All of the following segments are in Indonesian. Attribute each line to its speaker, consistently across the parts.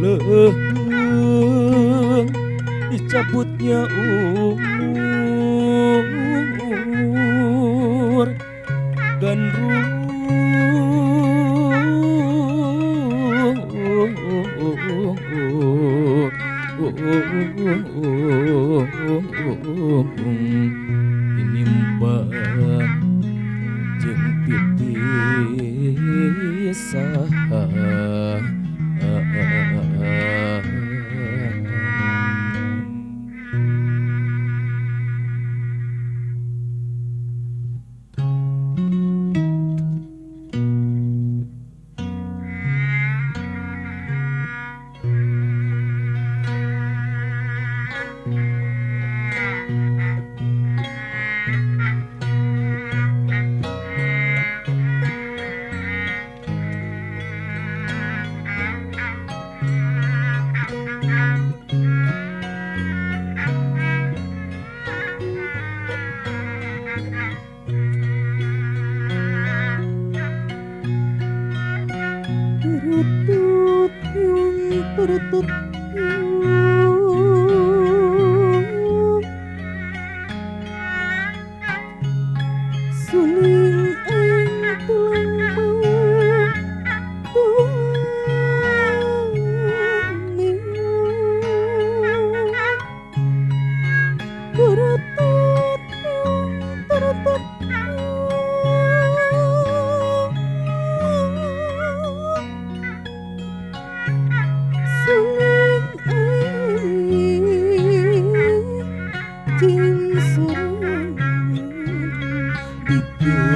Speaker 1: Leung dicabutnya umur dan inimbang jeung titisan.
Speaker 2: Suling aing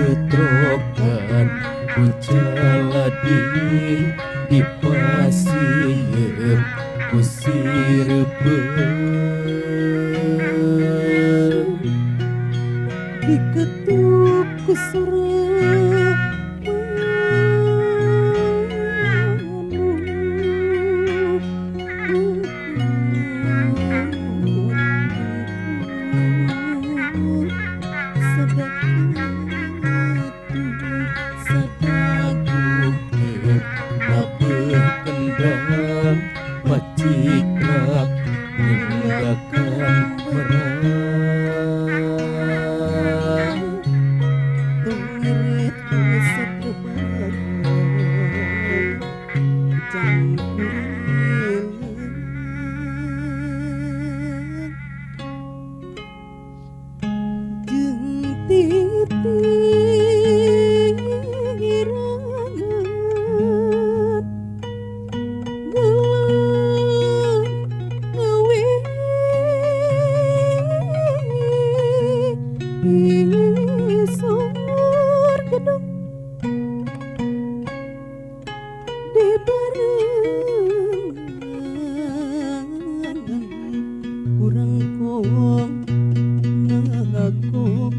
Speaker 1: diketrokan kuncaladi di pasir kusir
Speaker 2: diketuk ku
Speaker 1: kendang macikak meninggalkan perang
Speaker 2: tungirit kusat kebaran campur jeung isor gedung di barengan kurang kong ngagong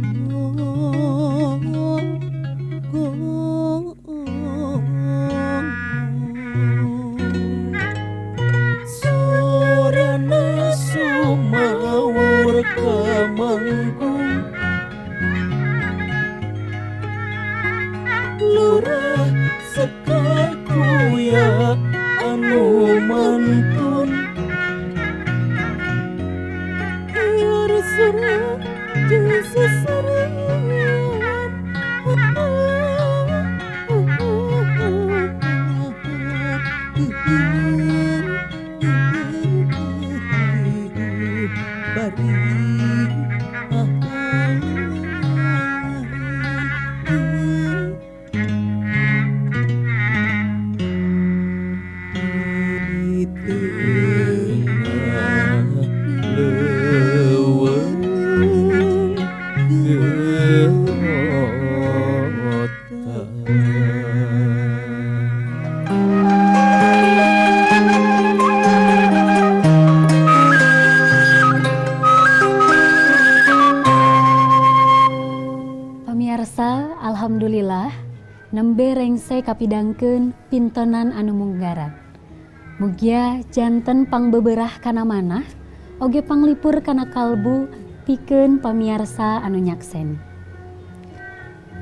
Speaker 1: sorana sumawur kamanggung lurah sekar kuya anu mantun
Speaker 2: iar surah jeung sesarian
Speaker 3: Pamirsa, alhamdulillah nembe rengse kapidangkeun pintonan anu munggaran. Mugia janten pangbeberah kana manah oge panglipur kana kalbu pikeun pamirsa anu nyakseni.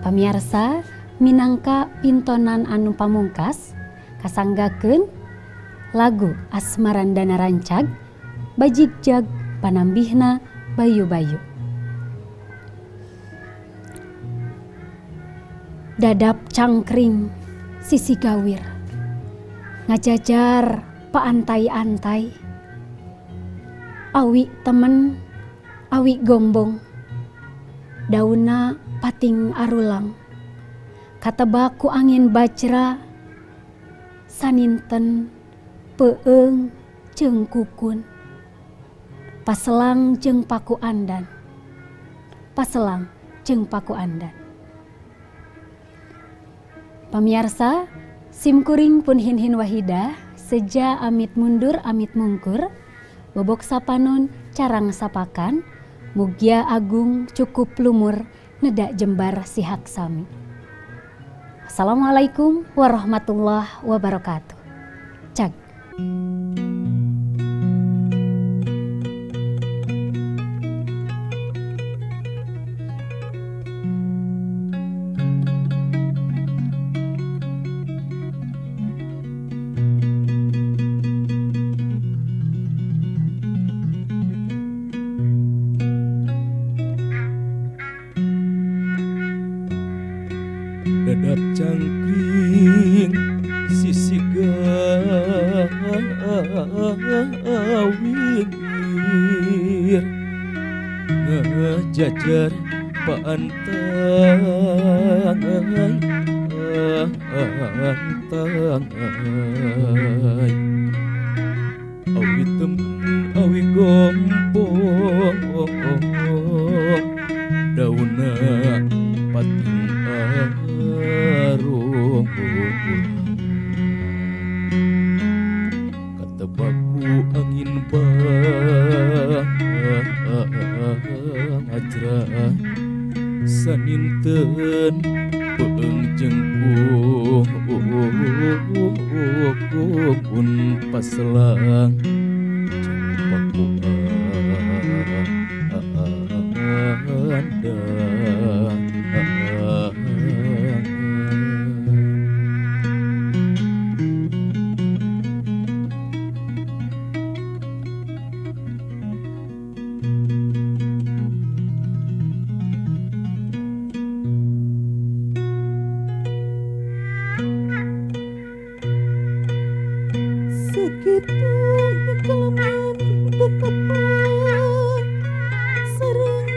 Speaker 3: Pamirsa minangka pintonan anu pamungkas kasanggakeun lagu Asmarandana Rancag, Bajigjag panambihna bayu-bayu. Dadap cangkring sisi gawir, ngajajar paantai-antai, awi temen, awi gombong, dauna pating arulang, katebak ku angin bajra, saninten peeng jeung kukun, paselang jeung paku andan, paselang jeung paku andan. Pamiarsa, simkuring pun hin-hin wahidah, seja amit mundur amit mungkur, bobok sapanon carang sapakan, mugia agung cukup lumur, nedak jembar sihak sami. Assalamualaikum warahmatullahi wabarakatuh. Cag.
Speaker 1: Dadap cangkring sisi gawir, ngajajar paantai, awi temen awi gombong, dauna pating arung, katebaku angin bajra, saninten peeng jeung kukun, paselang jeung paku andan.
Speaker 2: Segitu kelaman tetep sareng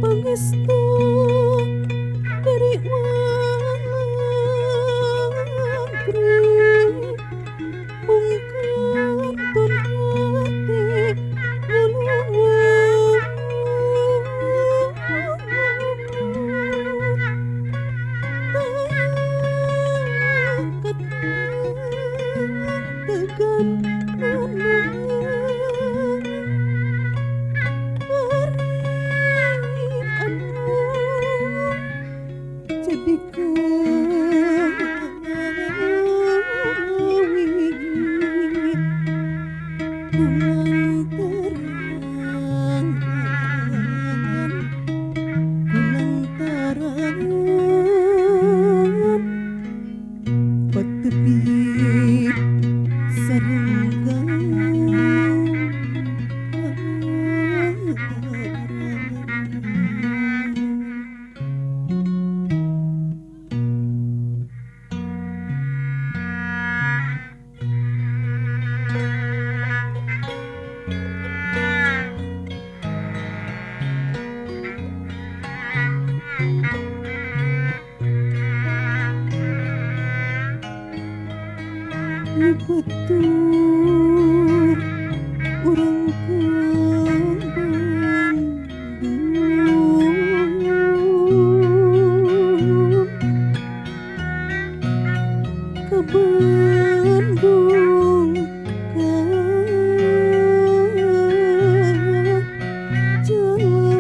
Speaker 2: pangestu dari wangkri mungkin tun hati nguluwang takat tegan nunung betul orang ke Bandung ke Jawa.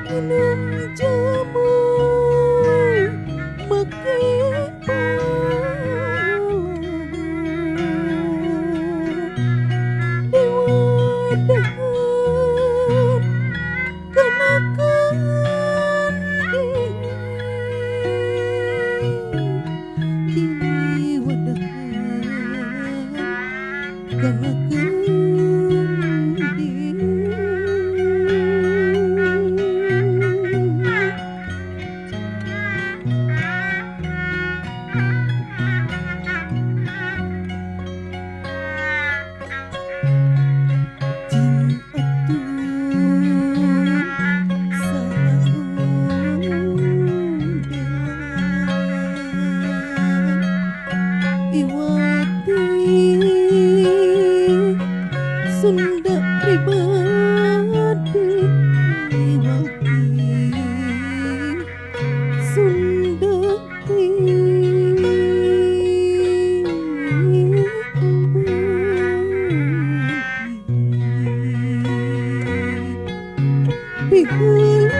Speaker 2: minum jamu make dewadahan kenakan dewadahan kenakan Sunda pribadi Iwati Sunda pribadi